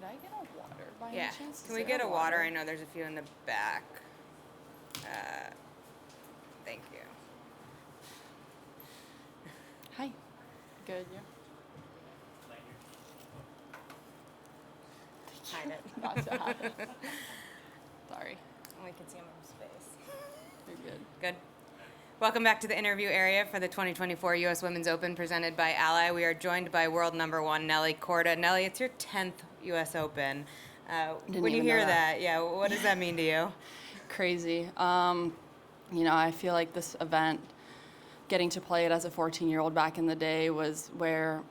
I get a water by Yeah. any chance? Can we get a water? I know there's a few in the back. Thank you. Hi. Good, yeah. Hide it. Not to have it. Sorry. We can see him in space. You're good. Good. Welcome back to the interview area for the 2024 U.S. Women's Open presented by Ally. We are joined by world number one, Nelly Korda. Nelly, it's your 10th U.S. Open. When you hear that, yeah, what does that mean to you? Crazy. You know, I feel like this event, getting to play it as a 14-year-old back in the day was where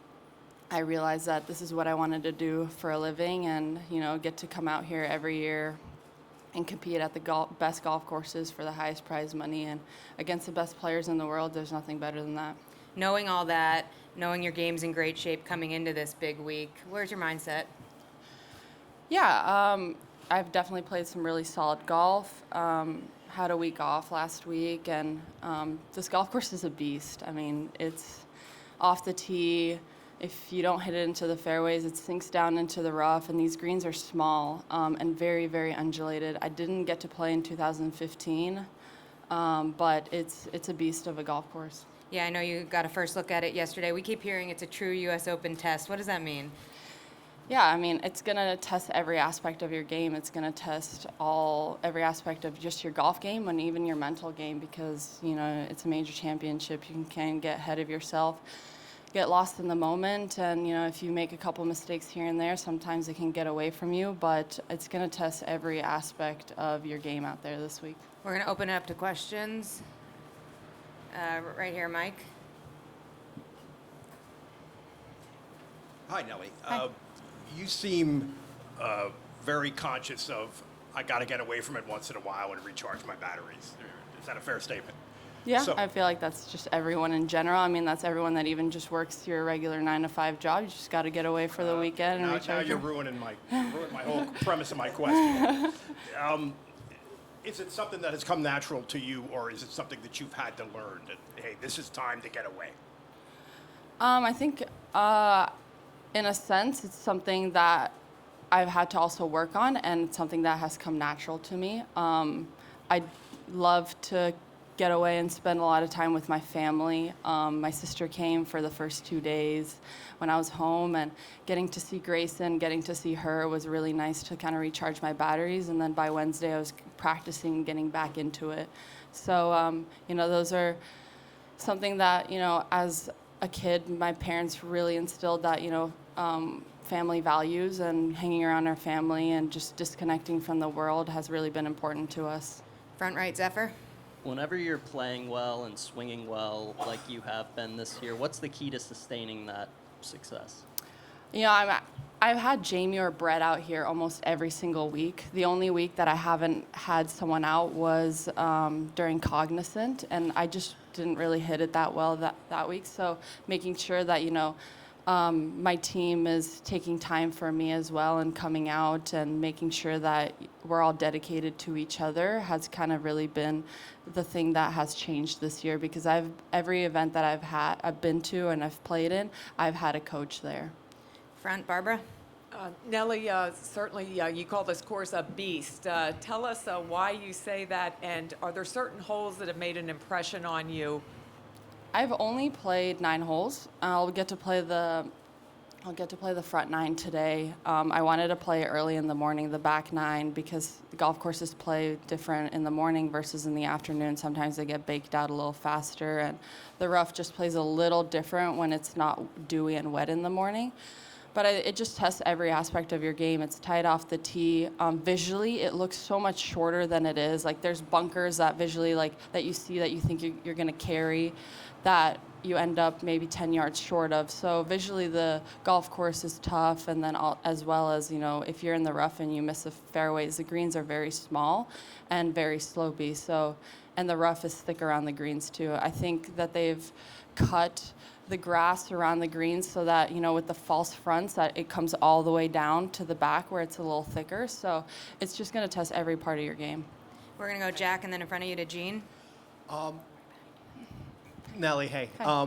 I realized that this is what I wanted to do for a living and, you know, get to come out here every year and compete at the best golf courses for the highest prize money and against the best players in the world. There's nothing better than that. Knowing all that, knowing your game's in great shape coming into this big week, where's your mindset? Yeah, I've definitely played some really solid golf. Had a week off last week, and this golf course is a beast. I mean, it's off the tee. If you don't hit it into the fairways, it sinks down into the rough, and these greens are small and very, very undulated. I didn't get to play in 2015, but it's a beast of a golf course. Yeah, I know you got a first look at it yesterday. We keep hearing it's a true U.S. Open test. What does that mean? Yeah, I mean, it's going to test every aspect of your game. It's going to test every aspect of just your golf game and even your mental game because, you know, it's a major championship. You can get ahead of yourself, get lost in the moment, and, you know, if you make a couple mistakes here and there, sometimes it can get away from you, but it's going to test every aspect of your game out there this week. We're going to open it up to questions. Right here, Mike. Hi, Nelly. Hi. You seem very conscious of, I got to get away from it once in a while and recharge my batteries. Is that a fair statement? Yeah, So- I feel like that's just everyone in general. I mean, that's everyone that even just works your regular 9-to-5 job. You just got to get away for the weekend and Now recharge. you're ruining my whole premise of my question. Is it something that has come natural to you, or is it something that you've had to learn that, hey, this is time to get away? I think, in a sense, it's something that I've had to also work on, and it's something that has come natural to me. I love to get away and spend a lot of time with my family. My sister came for the first 2 days when I was home, and getting to see Grayson, getting to see her was really nice to kind of recharge my batteries. And then by Wednesday, I was practicing getting back into it. So, you know, those are something that, you know, as a kid, my parents really instilled that, you know, family values and hanging around our family and just disconnecting from the world has really been important to us. Front right, Zephyr. Whenever you're playing well and swinging well like you have been this year, what's the key to sustaining that success? You know, I've had Jamie or Brett out here almost every single week. The only week that I haven't had someone out was during Cognizant, and I just didn't really hit it that well that week. So making sure that, you know, my team is taking time for me as well and coming out and making sure that we're all dedicated to each other has kind of really been the thing that has changed this year, because every event that I've been to and I've played in, I've had a coach there. Front, Barbara. Nelly, certainly you call this course a beast. Tell us why you say that, and are there certain holes that have made an impression on you? I've only played 9 holes. I'll get to play the front 9 today. I wanted to play early in the morning, the back 9, because the golf courses play different in the morning versus in the afternoon. Sometimes they get baked out a little faster, and the rough just plays a little different when it's not dewy and wet in the morning. But it just tests every aspect of your game. It's tight off the tee. Visually, it looks so much shorter than it is. Like, there's bunkers that visually, like, that you see that you think you're going to carry, that you end up maybe 10 yards short of. So visually, the golf course is tough, and then as well as, you know, if you're in the rough and you miss the fairways, the greens are very small and very slopey. So, and the rough is thick around the greens too. I think that they've cut the grass around the greens so that, you know, with the false fronts, that it comes all the way down to the back where it's a little thicker. So it's just going to test every part of your game. We're going to go Jack, and then in front of you to Jean. Nelly, hey. Hi.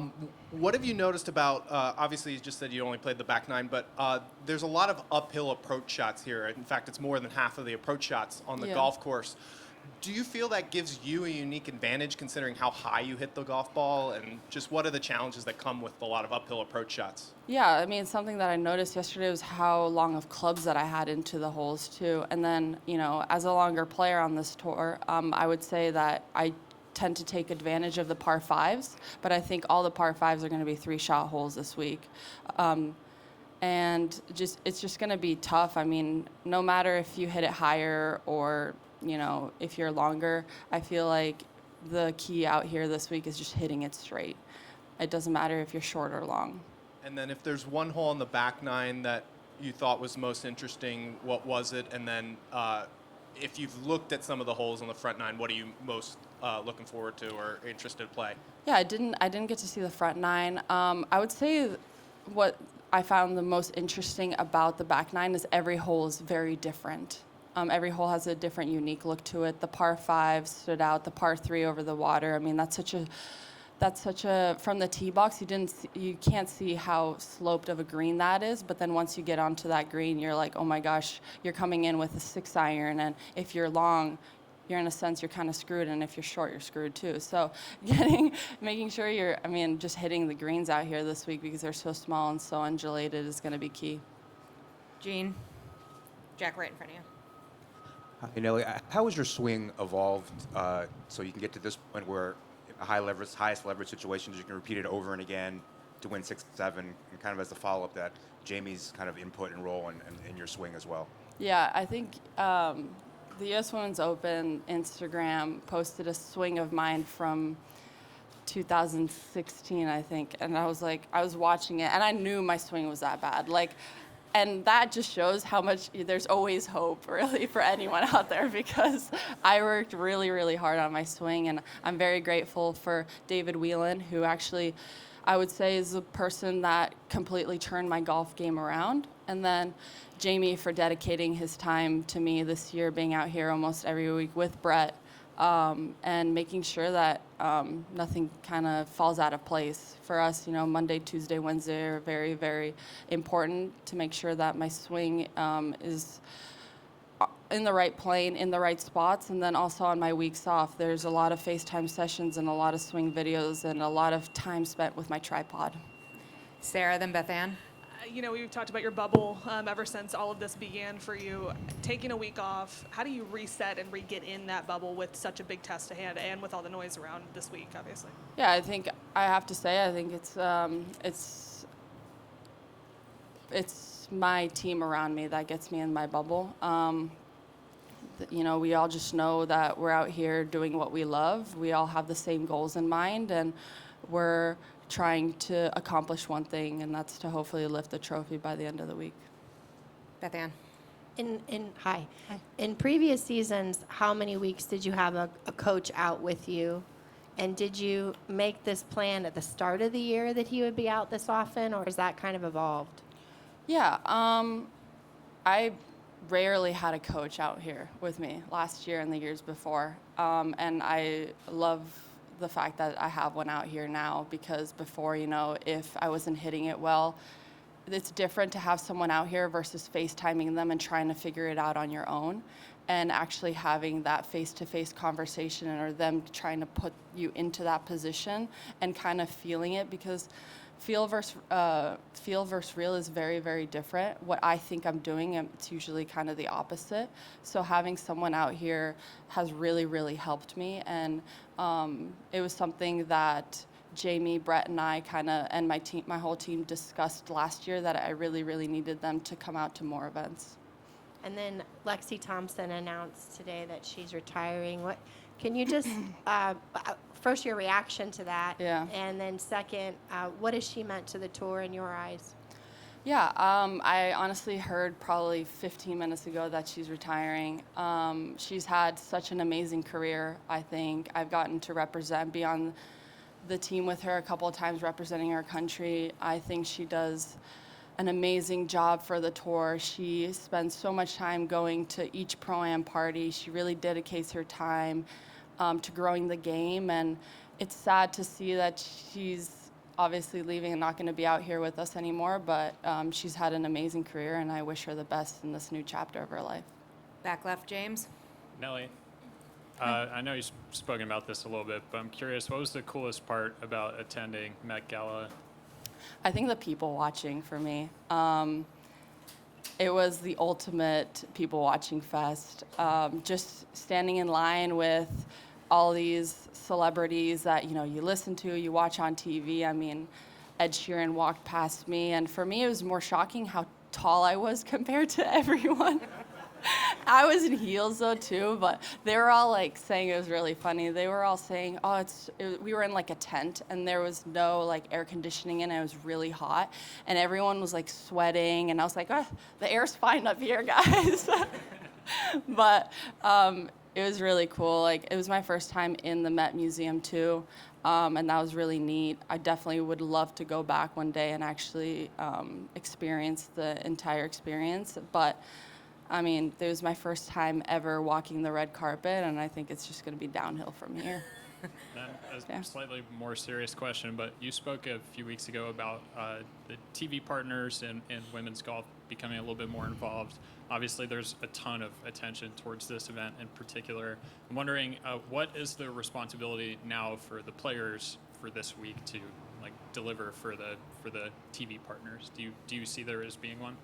What have you noticed about, obviously you just said you only played the back nine, but there's a lot of uphill approach shots here. In fact, it's more than half of the approach shots on the Yeah. golf course. Do you feel that gives you a unique advantage considering how high you hit the golf ball, and just what are the challenges that come with a lot of uphill approach shots? Yeah, I mean, something that I noticed yesterday was how long of clubs that I had into the holes too. And then, you know, as a longer player on this tour, I would say that I tend to take advantage of the par fives, but I think all the par fives are going to be 3-shot holes this week. And it's just going to be tough. I mean, no matter if you hit it higher or, you know, if you're longer, I feel like the key out here this week is just hitting it straight. It doesn't matter if you're short or long. And then if there's one hole on the back nine that you thought was most interesting, what was it? And then if you've looked at some of the holes on the front nine, what are you most looking forward to or interested to play? Yeah, I didn't get to see the front nine. I would say what I found the most interesting about the back nine is every hole is very different. Every hole has a different, unique look to it. The par 5 stood out. The par 3 over the water. I mean, that's such a from the tee box. You can't see how sloped of a green that is. But then once you get onto that green, you're like, oh my gosh, you're coming in with a 6-iron, and if you're long, you're in a sense you're kind of screwed, and if you're short, you're screwed too. So making sure just hitting the greens out here this week because they're so small and so undulated is going to be key. Gene, Jack right in front of you. Hey, Nelly, how has your swing evolved so you can get to this point where a highest leverage situations you can repeat it over and again to win 6 and 7, and kind of as a follow-up that Jamie's kind of input and role in your swing as well? Yeah, I think the US Women's Open Instagram posted a swing of mine from 2016, I think, and I was watching it, and I knew my swing was that bad. And that just shows how much there's always hope, really, for anyone out there, because I worked really, really hard on my swing, and I'm very grateful for David Whelan, who actually, I would say, is the person that completely turned my golf game around. And then Jamie for dedicating his time to me this year, being out here almost every week with Brett, and making sure that nothing kind of falls out of place. For us, you know, Monday, Tuesday, Wednesday are very, very important to make sure that my swing is in the right plane, in the right spots. And then also on my weeks off, there's a lot of FaceTime sessions and a lot of swing videos and a lot of time spent with my tripod. Sarah, then Beth Ann. You know, we've talked about your bubble ever since all of this began for you. Taking a week off, how do you reset and re-get in that bubble with such a big test to hand and with all the noise around this week, obviously? Yeah, I think it's my team around me that gets me in my bubble. You know, we all just know that we're out here doing what we love. We all have the same goals in mind, and we're trying to accomplish one thing, and that's to hopefully lift the trophy by the end of the week. Beth Ann. Hi. In previous seasons, how many weeks did you have a coach out with you? And did you make this plan at the start of the year that he would be out this often, or has that kind of evolved? Yeah, I rarely had a coach out here with me last year and the years before, and I love the fact that I have one out here now, because before, you know, if I wasn't hitting it well, it's different to have someone out here versus FaceTiming them and trying to figure it out on your own, and actually having that face-to-face conversation, or them trying to put you into that position and kind of feeling it, because feel versus real is very, very different. What I think I'm doing, it's usually kind of the opposite. So having someone out here has really, really helped me, and it was something that Jamie, Brett, and I and my whole team discussed last year, that I really, really needed them to come out to more events. And then Lexi Thompson announced today that she's retiring. Can you just, first, your reaction to that? Yeah. And then second, what has she meant to the tour in your eyes? Yeah, I honestly heard probably 15 minutes ago that she's retiring. She's had such an amazing career, I think. I've gotten to be on the team with her a couple of times representing our country. I think she does an amazing job for the tour. She spends so much time going to each Pro-Am party. She really dedicates her time to growing the game, and it's sad to see that she's obviously leaving and not going to be out here with us anymore, but she's had an amazing career, and I wish her the best in this new chapter of her life. Back left, James. Nelly, I know you've spoken about this a little bit, but I'm curious, what was the coolest part about attending Met Gala? I think the people watching for me. It was the ultimate people watching fest. Just standing in line with all these celebrities that you listen to, you watch on TV. I mean, Ed Sheeran walked past me, and for me, it was more shocking how tall I was compared to everyone. I was in heels though too, but they were all like saying it was really funny. They were all saying, "Oh, we were in like a tent and there was no like air conditioning in it. It was really hot, and everyone was like sweating." And I was like, "Oh, the air's fine up here, guys." But it was really cool. Like it was my first time in the Met Museum too, and that was really neat. I definitely would love to go back one day and actually experience the entire experience, but. I mean, it was my first time ever walking the red carpet, and I think it's just going to be downhill from here. A slightly more serious question, but you spoke a few weeks ago about the TV partners and women's golf becoming a little bit more involved. Obviously, there's a ton of attention towards this event in particular. I'm wondering, what is the responsibility now for the players for this week to like deliver for the TV partners? Do you see there as being one?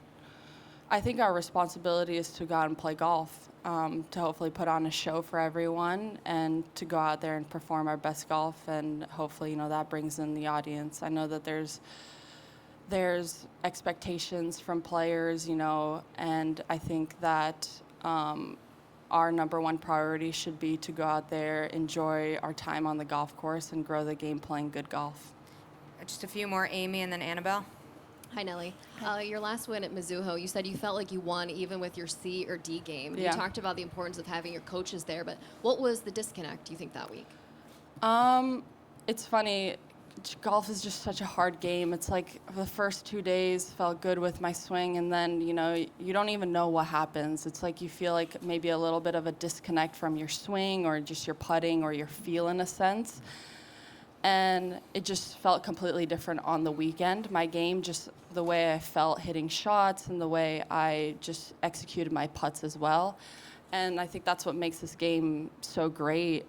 I think our responsibility is to go out and play golf, to hopefully put on a show for everyone, and to go out there and perform our best golf, and hopefully, that brings in the audience. I know that there's expectations from players, and I think that our number one priority should be to go out there, enjoy our time on the golf course, and grow the game playing good golf. Just a few more, Amy and then Annabelle. Hi, Nelly. Your last win at Mizuho, you said you felt like you won even with your C or D game. Yeah. You talked about the importance of having your coaches there, but what was the disconnect, do you think, that week? It's funny. Golf is just such a hard game. It's like the first 2 days felt good with my swing, and then, you don't even know what happens. It's like you feel like maybe a little bit of a disconnect from your swing or just your putting or your feel in a sense. And it just felt completely different on the weekend. My game, just the way I felt hitting shots and the way I just executed my putts as well. And I think that's what makes this game so great,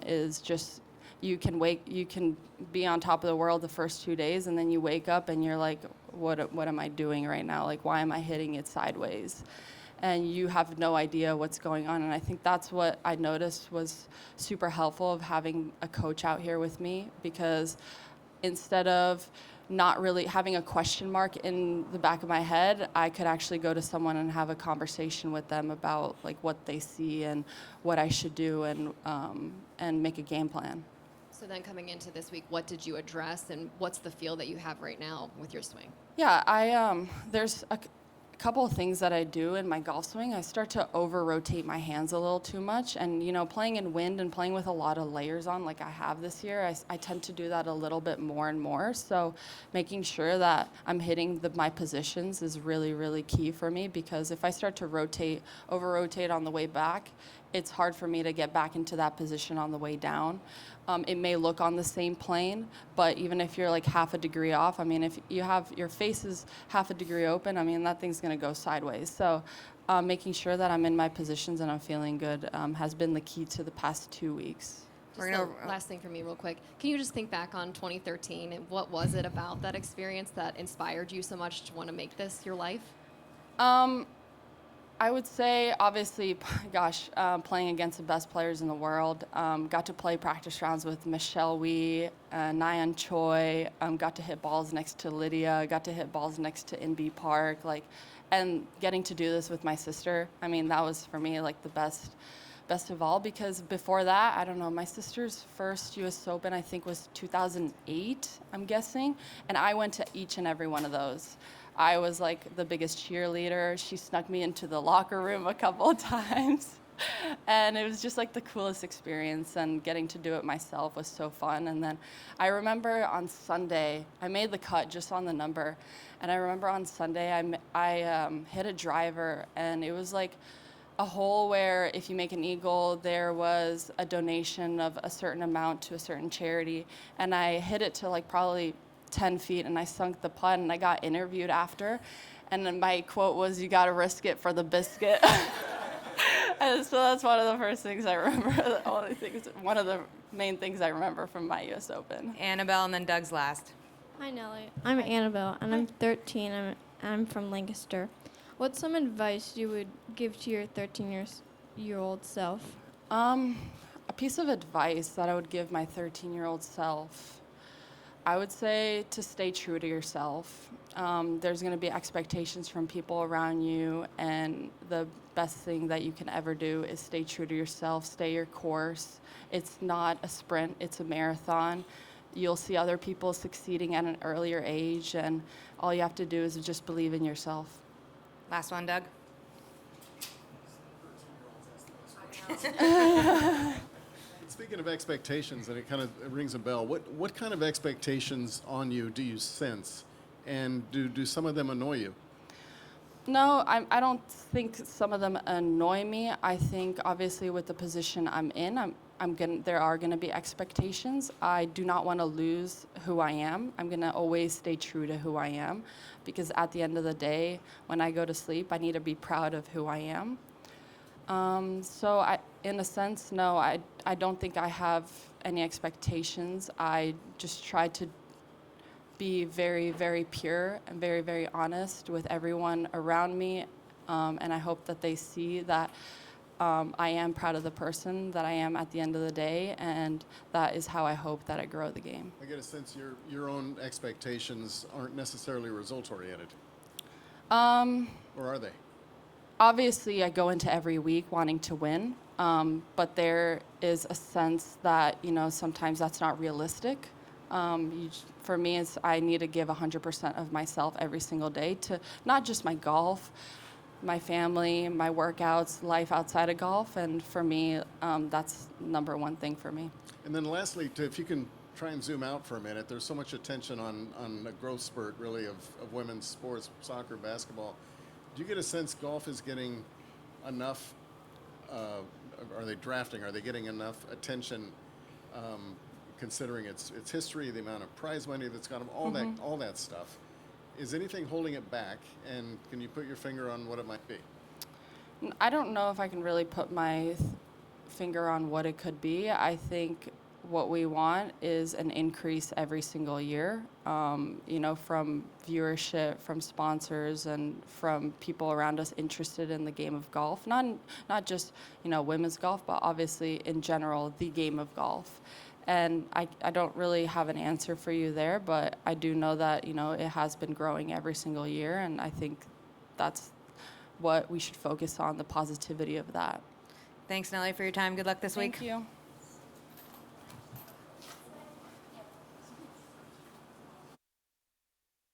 is just you can be on top of the world the first 2 days, and then you wake up and you're like, what am I doing right now? Like, why am I hitting it sideways? And you have no idea what's going on. And I think that's what I noticed was super helpful of having a coach out here with me, because instead of not really having a question mark in the back of my head, I could actually go to someone and have a conversation with them about like what they see and what I should do, and make a game plan. So then coming into this week, what did you address, and what's the feel that you have right now with your swing? Yeah, there's a couple of things that I do in my golf swing. I start to over-rotate my hands a little too much, and playing in wind and playing with a lot of layers on like I have this year, I tend to do that a little bit more and more. So making sure that I'm hitting my positions is really, really key for me, because if I start to over-rotate on the way back, it's hard for me to get back into that position on the way down. It may look on the same plane, but even if you're like half a degree off, I mean, if you have your face is half a degree open, I mean, that thing's going to go sideways. So making sure that I'm in my positions and I'm feeling good has been the key to the past 2 weeks. Last thing for me real quick. Can you just think back on 2013, and what was it about that experience that inspired you so much to want to make this your life? I would say, obviously, playing against the best players in the world. Got to play practice rounds with Michelle Wee, Nyan Choi. Got to hit balls next to Lydia. Got to hit balls next to Inbee Park. And getting to do this with my sister. I mean, that was for me like the best of all, because before that, I don't know, my sister's first U.S. Open I think was 2008, I'm guessing, and I went to each and every one of those. I was like the biggest cheerleader. She snuck me into the locker room a couple of times. And it was just like the coolest experience, and getting to do it myself was so fun. And then I remember on Sunday, I made the cut just on the number. And I remember on Sunday, I hit a driver, and it was like a hole where if you make an eagle, there was a donation of a certain amount to a certain charity. And I hit it to like probably 10 feet and I sunk the putt and I got interviewed after. And then my quote was, "You got to risk it for the biscuit." And so that's one of the first things I remember, one of the main things I remember from my US Open. Annabelle, and then Doug's last. Hi, Nelly. I'm Annabelle, and I'm 13. I'm from Lancaster. What's some advice you would give to your 13-year-old self? A piece of advice that I would give my 13-year-old self, I would say to stay true to yourself. There's going to be expectations from people around you, and the best thing that you can ever do is stay true to yourself, stay your course. It's not a sprint, it's a marathon. You'll see other people succeeding at an earlier age, and all you have to do is just believe in yourself. Last one, Doug. Speaking of expectations, and it kind of rings a bell, what kind of expectations on you do you sense, and do some of them annoy you? No, I don't think some of them annoy me. I think obviously with the position I'm in, there are gonna be expectations. I do not want to lose who I am. I'm gonna always stay true to who I am, because at the end of the day, when I go to sleep, I need to be proud of who I am. So in a sense, no, I don't think I have any expectations. I just try to be very, very pure and very, very honest with everyone around me. And I hope that they see that I am proud of the person that I am at the end of the day, and that is how I hope that I grow the game. I get a sense your own expectations aren't necessarily result-oriented. Or are they? Obviously, I go into every week wanting to win, but there is a sense that, sometimes that's not realistic. For me, I need to give 100% of myself every single day to not just my golf, my family, my workouts, life outside of golf, and for me, that's number one thing for me. And then lastly, if you can try and zoom out for a minute, there's so much attention on the growth spurt, really, of women's sports, soccer, basketball. Do you get a sense golf is getting enough, are they drafting, are they getting enough attention, considering its history, the amount of prize money that's got them, all that stuff? Is anything holding it back, and can you put your finger on what it might be? I don't know if I can really put my finger on what it could be. I think what we want is an increase every single year, from viewership, from sponsors, and from people around us interested in the game of golf. Not just, women's golf, but obviously in general, the game of golf. And I don't really have an answer for you there, but I do know that, it has been growing every single year, and I think that's what we should focus on, the positivity of that. Thanks, Nelly, for your time. Good luck this week. Thank you.